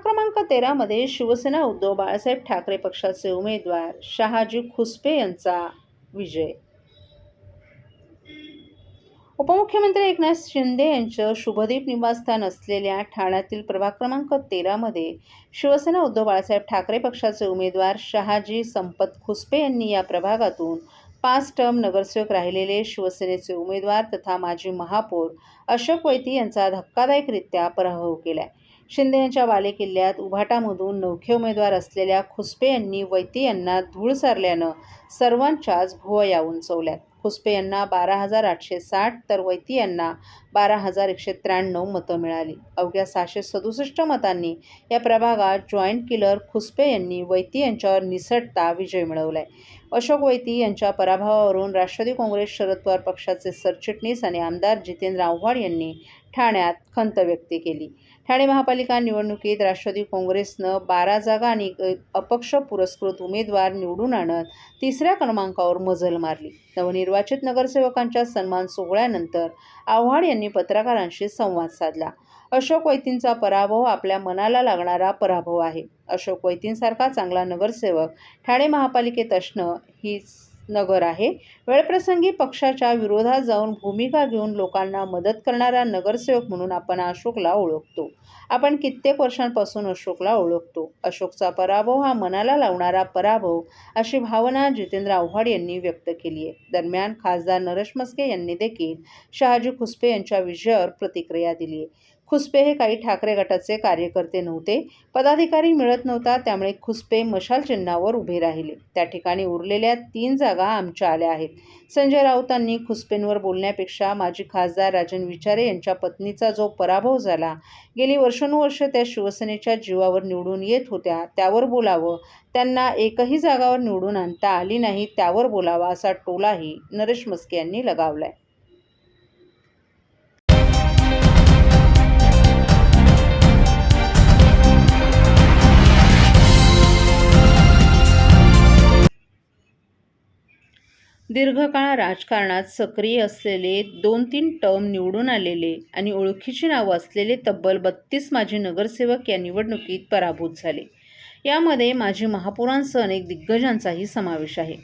क्रमांक 13 मध्ये शिवसेना उद्धव बाळासाहेब ठाकरे पक्षाचे उमेदवार शहाजी खुसपे यांचा विजय। उपमुख्यमंत्री एकनाथ शिंदे यांचं शुभदीप निवासस्थान असलेल्या ठाण्यातील प्रभाग क्रमांक 13 मध्ये शिवसेना उद्धव बाळासाहेब ठाकरे पक्षाचे उमेदवार शहाजी संपत खुसपे यांनी या प्रभागातून 5 टर्म नगरसेवक राहिलेले शिवसेनेचे उमेदवार तथा माजी महापौर अशोक वैती यांचा धक्कादायकरित्या पराभव केलाय। शिंदे यांच्या बालेकिल्ल्यात उभाटामधून नवखे उमेदवार असलेल्या खुसपे यांनी वैती यांना धूळ सारल्यानं सर्वांच्याच भुवया उंचवल्यात। खुसपे यांना 12,860 तर वैती यांना 12,193 मतं मिळाली। अवघ्या 667 मतांनी या प्रभागात जॉईंट किलर खुसपे यांनी वैती यांच्यावर निसटता विजय मिळवलाय। अशोक वैती यांच्या पराभवावरून राष्ट्रवादी काँग्रेस शरद पवार पक्षाचे सरचिटणीस आणि आमदार जितेंद्र आव्हाड यांनी ठाण्यात खंत व्यक्त केली। ठाणे महापालिका निवडणुकीत राष्ट्रवादी काँग्रेसनं 12 जागा आणि अपक्ष पुरस्कृत उमेदवार निवडून आणत 3ऱ्या क्रमांकावर मजल मारली। नवनिर्वाचित नगरसेवकांच्या सन्मान सोहळ्यानंतर आव्हाड यांनी पत्रकारांशी संवाद साधला। अशोक वैतींचा पराभव आपल्या मनाला लागणारा पराभव आहे। अशोक वैतींसारखा चांगला नगरसेवक ठाणे महापालिकेत असणं ही नगर आहे। वेळप्रसंगी पक्षाच्या विरोधात जाऊन भूमिका घेऊन लोकांना मदत करणारा नगरसेवक म्हणून आपण अशोकला ओळखतो। आपण कित्येक वर्षांपासून अशोकला ओळखतो। अशोकचा पराभव हा मनाला लावणारा पराभव अशी भावना जितेंद्र आव्हाड यांनी व्यक्त केली आहे। दरम्यान खासदार नरेश म्हस्के यांनी देखील शहाजी खुसपे यांच्या विजयावर प्रतिक्रिया दिली आहे। खुसपे हे काही ठाकरे गटाचे कार्यकर्ते नव्हते, पदाधिकारी मिळत नव्हता, त्यामुळे खुसपे मशाल चिन्हावर उभे राहिले। त्या ठिकाणी उरलेल्या 3 जागा आमच्या आल्या आहेत। संजय राऊतांनी खुसपेंवर बोलण्यापेक्षा माजी खासदार राजन विचारे यांच्या पत्नीचा जो पराभव झाला, गेली वर्षानुवर्षे त्या शिवसेनेच्या जीवावर निवडून येत होत्या, त्यावर बोलावं, त्यांना एकही जागावर निवडून आणता आली नाही त्यावर बोलावा असा टोलाही नरेश म्हस्के यांनी लगावलाय। दीर्घकाळ राजकारणात सक्रिय असलेले 2-3 टर्म निवडून आलेले आणि ओळखीची नावं असलेले तब्बल 32 माजी नगरसेवक या निवडणुकीत पराभूत झाले। यामध्ये माजी महापौरांसह अनेक दिग्गजांचाही समावेश आहे।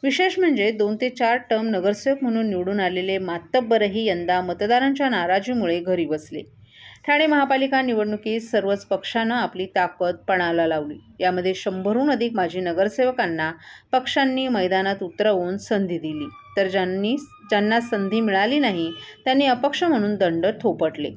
विशेष म्हणजे 2 ते 4 टर्म नगरसेवक म्हणून निवडून आलेले मातब्बरही यंदा मतदारांच्या नाराजीमुळे घरी बसले। ठाणे महापालिका निवडणुकीत सर्वच पक्षानं आपली ताकद पणाला लावली। यामध्ये 100हून अधिक माजी नगरसेवकांना पक्षांनी मैदानात उतरवून संधी दिली, तर ज्यांना संधी मिळाली नाही त्यांनी अपक्ष म्हणून दंड थोपटले।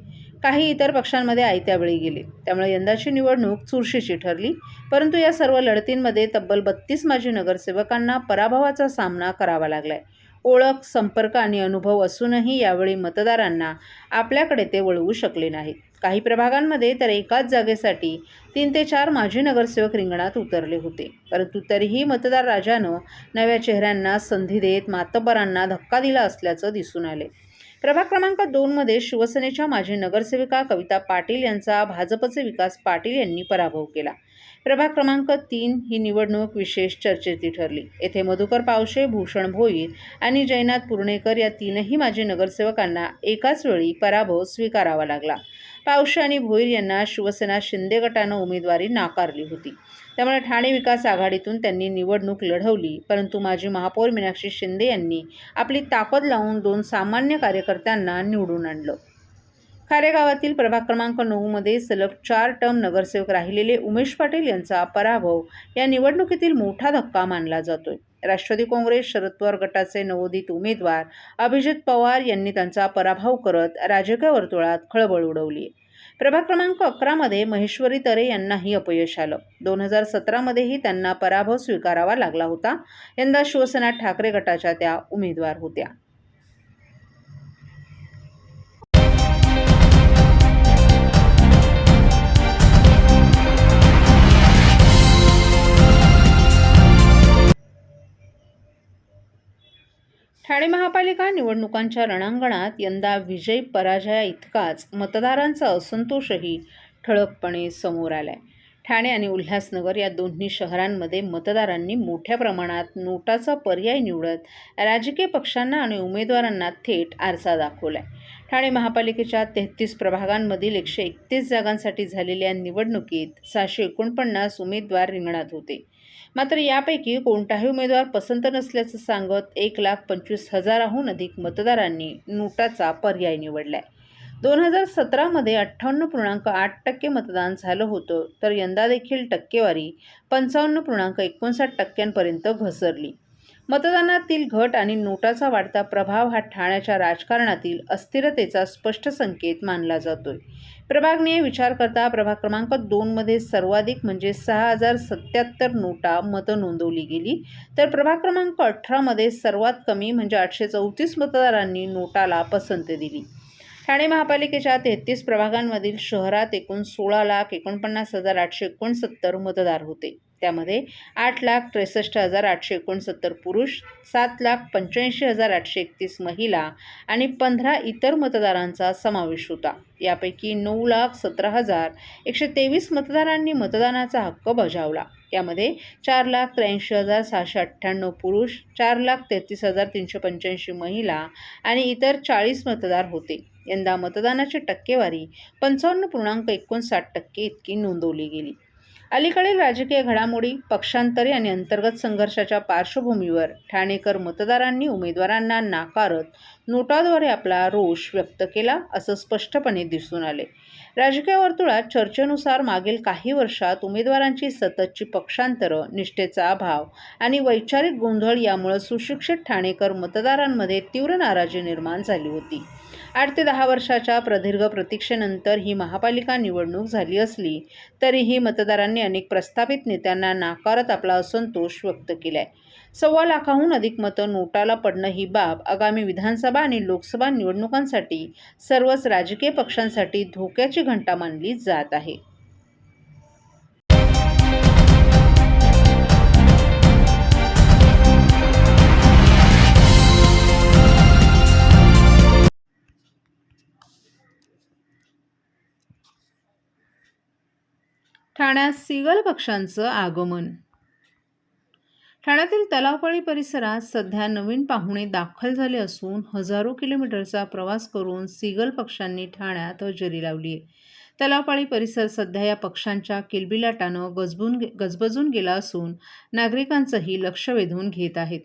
काही इतर पक्षांमध्ये आयत्या वेळी गेले। त्यामुळे यंदाची निवडणूक चुरशीची ठरली। परंतु या सर्व लढतींमध्ये तब्बल 32 माजी नगरसेवकांना पराभवाचा सामना करावा लागलाय। ओळख, संपर्क आणि अनुभव असूनही यावेळी मतदारांना आपल्याकडे ते वळवू शकले नाहीत। काही प्रभागांमध्ये तर एकाच जागेसाठी 3 ते 4 माजी नगरसेवक रिंगणात उतरले होते। परंतु तरीही मतदार राजानं नव्या चेहऱ्यांना संधी देत मातब्बरांना धक्का दिला असल्याचं दिसून आले। प्रभाग क्रमांक 2 मध्ये शिवसेनेच्या माजी नगरसेविका कविता पाटील यांचा भाजपचे विकास पाटील यांनी पराभव केला। प्रभाग क्रमांक 3 ही निवडणूक विशेष चर्चेची ठरली। येथे मधुकर पावशे, भूषण भोईर आणि जयनाथ पुर्णेकर या 3ही माजी नगरसेवकांना एकाच वेळी पराभव स्वीकारावा लागला। पावशे आणि भोईर यांना शिवसेना शिंदे गटानं उमेदवारी नाकारली होती, त्यामुळे ठाणे विकास आघाडीतून त्यांनी निवडणूक लढवली। परंतु माजी महापौर मीनाक्षी शिंदे यांनी आपली ताकद लावून 2 सामान्य कार्यकर्त्यांना निवडून आणलं। खारेगावातील प्रभाग क्रमांक 9 मध्ये सलग 4 टर्म नगरसेवक राहिलेले उमेश पाटील यांचा पराभव या निवडणुकीतील मोठा धक्का मानला जातोय। राष्ट्रवादी काँग्रेस शरद पवार गटाचे नवोदित उमेदवार अभिजित पवार यांनी त्यांचा पराभव करत राजकीय वर्तुळात खळबळ उडवली। प्रभाग क्रमांक 11 मध्ये महेश्वरी तरे यांनाही अपयश आलं। 2017 मध्येही त्यांना पराभव स्वीकारावा लागला होता। यंदा शिवसेना ठाकरे गटाच्या त्या उमेदवार होत्या। ठाणे महापालिका निवडणुकांच्या रणांगणात यंदा विजय पराजया इतकाच मतदारांचा असंतोषही ठळकपणे समोर आलाय। ठाणे आणि उल्हासनगर या दोन्ही शहरांमध्ये मतदारांनी मोठ्या प्रमाणात नोटाचा पर्याय निवडत राजकीय पक्षांना आणि उमेदवारांना थेट आरसा दाखवलाय। ठाणे महापालिकेच्या 33 प्रभागांमधील 131 जागांसाठी झालेल्या निवडणुकीत 649 उमेदवार रिंगणात होते. मात्र यापैकी कोणताही उमेदवार पसंत नसल्याचं सांगत 1,25,000हून अधिक मतदारांनी नोटाचा पर्याय निवडलाय. 2017मध्ये 58.8% मतदान झालं होतं, तर यंदा देखील टक्केवारी 55.59% घसरली. मतदानातील घट आणि नोटाचा वाढता प्रभाव हा ठाण्याच्या राजकारणातील अस्थिरतेचा स्पष्ट संकेत मानला जातोय. प्रभागनीय विचार करता प्रभाग क्रमांक 2मध्ये सर्वाधिक म्हणजे 6,077 नोटा मतं नोंदवली गेली, तर प्रभाग क्रमांक 18मध्ये सर्वात कमी म्हणजे 834 मतदारांनी नोटाला पसंती दिली. ठाणे महापालिकेच्या 33 प्रभागांमधील शहरात एकूण 16,49,869 मतदार होते. त्यामध्ये 8,63,869 पुरुष, 7,85,831 महिला आणि 15 इतर मतदारांचा समावेश होता. यापैकी 9,17,123 मतदारांनी मतदानाचा हक्क बजावला. यामध्ये 4,83,698 पुरुष, 4,33,385 महिला आणि इतर 40 मतदार होते. यंदा मतदानाची टक्केवारी 55.59% इतकी नोंदवली गेली. अलीकडील राजकीय घडामोडी, पक्षांतरे आणि अंतर्गत संघर्षाच्या पार्श्वभूमीवर ठाणेकर मतदारांनी उमेदवारांना नाकारत नोटाद्वारे आपला रोष व्यक्त केला, असं स्पष्टपणे दिसून आले. राजकीय वर्तुळात चर्चेनुसार मागील काही वर्षात उमेदवारांची सततची पक्षांतरं, निष्ठेचा अभाव आणि वैचारिक गोंधळ यामुळे सुशिक्षित ठाणेकर मतदारांमध्ये तीव्र नाराजी निर्माण झाली होती. 8 ते 10 वर्षाच्या प्रदीर्घ प्रतीक्षेनंतर ही महापालिका निवडणूक झाली असली तरीही मतदारांनी अनेक प्रस्थापित नेत्यांना नाकारत आपला असंतोष व्यक्त केलाय. 1.25 लाखाहून अधिक मतं नोटाला पडणं ही बाब आगामी विधानसभा आणि लोकसभा निवडणुकांसाठी सर्वच राजकीय पक्षांसाठी धोक्याची घंटा मानली जात आहे. 'ठाण्यात सिगल पक्षांचं आगमन'. ठाण्यातील तलावपाळी परिसरात सध्या नवीन पाहुणे दाखल झाले असून हजारो किलोमीटरचा प्रवास करून सिगल पक्षांनी ठाण्यात हजेरी लावली आहे. तलावपाळी परिसर सध्या या पक्षांच्या किलबिलाटानं गजबजून गेला असून नागरिकांचंही लक्ष वेधून घेत आहेत.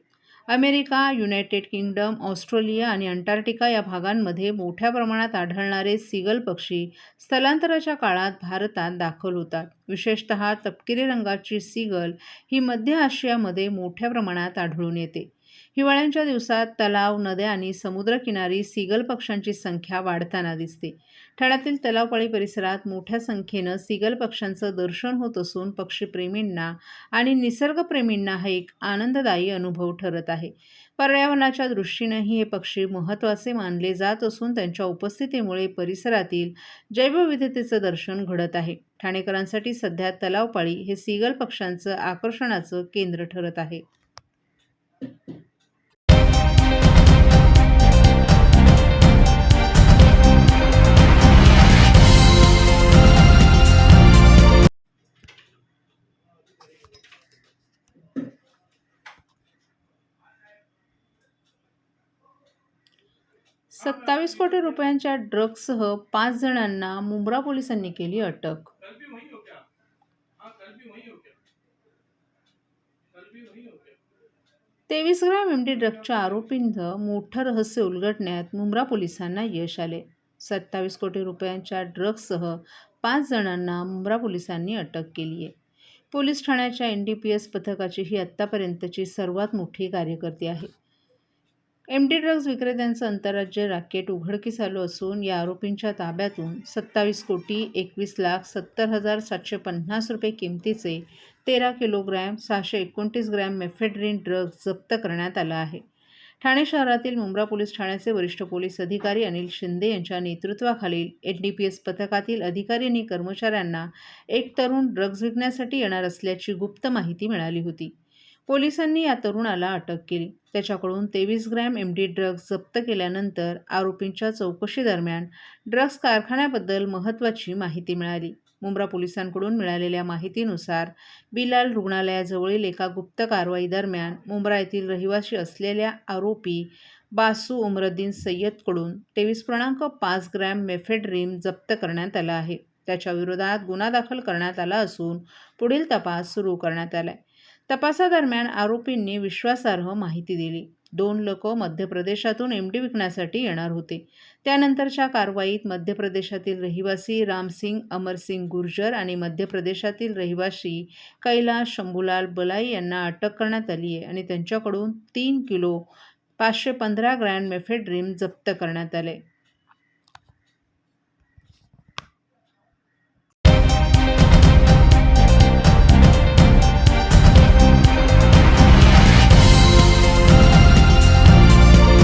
अमेरिका, युनायटेड किंगडम, ऑस्ट्रेलिया आणि अंटार्क्टिका या भागांमध्ये मोठ्या प्रमाणात आढळणारे सिगल पक्षी स्थलांतराच्या काळात भारतात दाखल होतात. विशेषतः तपकिरी रंगाची सिगल ही मध्य आशियामध्ये मोठ्या प्रमाणात आढळून येते. हिवाळ्याच्या दिवसात तलाव, नद्या आणि समुद्रकिनारी सिगल पक्ष्यांची संख्या वाढताना दिसते. ठाण्यातील तलावपाळी परिसरात मोठ्या संख्येनं सिगल पक्ष्यांचं दर्शन होत असून पक्षीप्रेमींना आणि निसर्गप्रेमींना हा एक आनंददायी अनुभव ठरत आहे. पर्यावरणाच्या दृष्टीनंही हे पक्षी महत्त्वाचे मानले जात असून त्यांच्या उपस्थितीमुळे परिसरातील जैवविविधतेचं दर्शन घडत आहे. ठाणेकरांसाठी सध्या तलावपाळी हे सिगल पक्ष्यांचं आकर्षणाचं केंद्र ठरत आहे. ₹27 कोटी रुपयांच्या ड्रग्जसह 5 जणांना मुंब्रा पोलिसांनी केली अटक. 23 ग्रॅम एमडी ड्रग्जच्या आरोपींचं मोठं रहस्य उलगडण्यात मुंब्रा पोलिसांना यश आले. 27 कोटी रुपयांच्या ड्रग्जसह 5 जणांना मुंब्रा पोलिसांनी अटक केली आहे. पोलीस ठाण्याच्या NDPS पथकाची ही आत्तापर्यंतची सर्वात मोठी कार्यकर्ती आहे. एमडी ड्रग्ज विक्रेत्यांचं आंतरराज्य रॅकेट उघडकीस आलं असून या आरोपींच्या ताब्यातून 27,71,70,750 रुपये किमतीचे 13 किलोग्रॅम 629 ग्रॅम मेफेड्रिन ड्रग्ज जप्त करण्यात आला आहे. ठाणे शहरातील मुंब्रा पोलीस ठाण्याचे वरिष्ठ पोलीस अधिकारी अनिल शिंदे यांच्या नेतृत्वाखालील NDPS पथकातील अधिकारी आणि कर्मचाऱ्यांना एक तरुण ड्रग्ज विकण्यासाठी येणार असल्याची गुप्त माहिती मिळाली होती. पोलिसांनी या तरुणाला अटक केली. त्याच्याकडून 23 ग्रॅम एमडी ड्रग्ज जप्त केल्यानंतर आरोपींच्या चौकशीदरम्यान ड्रग्ज कारखान्याबद्दल महत्त्वाची माहिती मिळाली. मुंब्रा पोलिसांकडून मिळालेल्या माहितीनुसार बिलाल रुग्णालयाजवळील एका गुप्त कारवाई दरम्यान मुंब्रा येथील रहिवासी असलेल्या आरोपी बासू उमरद्दीन सय्यदकडून 23.5 ग्रॅम मेफेड्रीन जप्त करण्यात आला आहे. त्याच्या विरोधात गुन्हा दाखल करण्यात आला असून पुढील तपास सुरू करण्यात आलाय. तपासादरम्यान आरोपींनी विश्वासार्ह माहिती दिली. 2 लोक मध्य प्रदेशातून एमडी विकण्यासाठी येणार होते. त्यानंतरच्या कारवाईत मध्य प्रदेशातील रहिवासी रामसिंग अमरसिंग गुर्जर आणि मध्य प्रदेशातील रहिवासी कैलाश शंभूलाल बलाई यांना अटक करण्यात आली आहे आणि त्यांच्याकडून 3 किलो 515 ग्रॅम मेफेड्रीन जप्त करण्यात आले.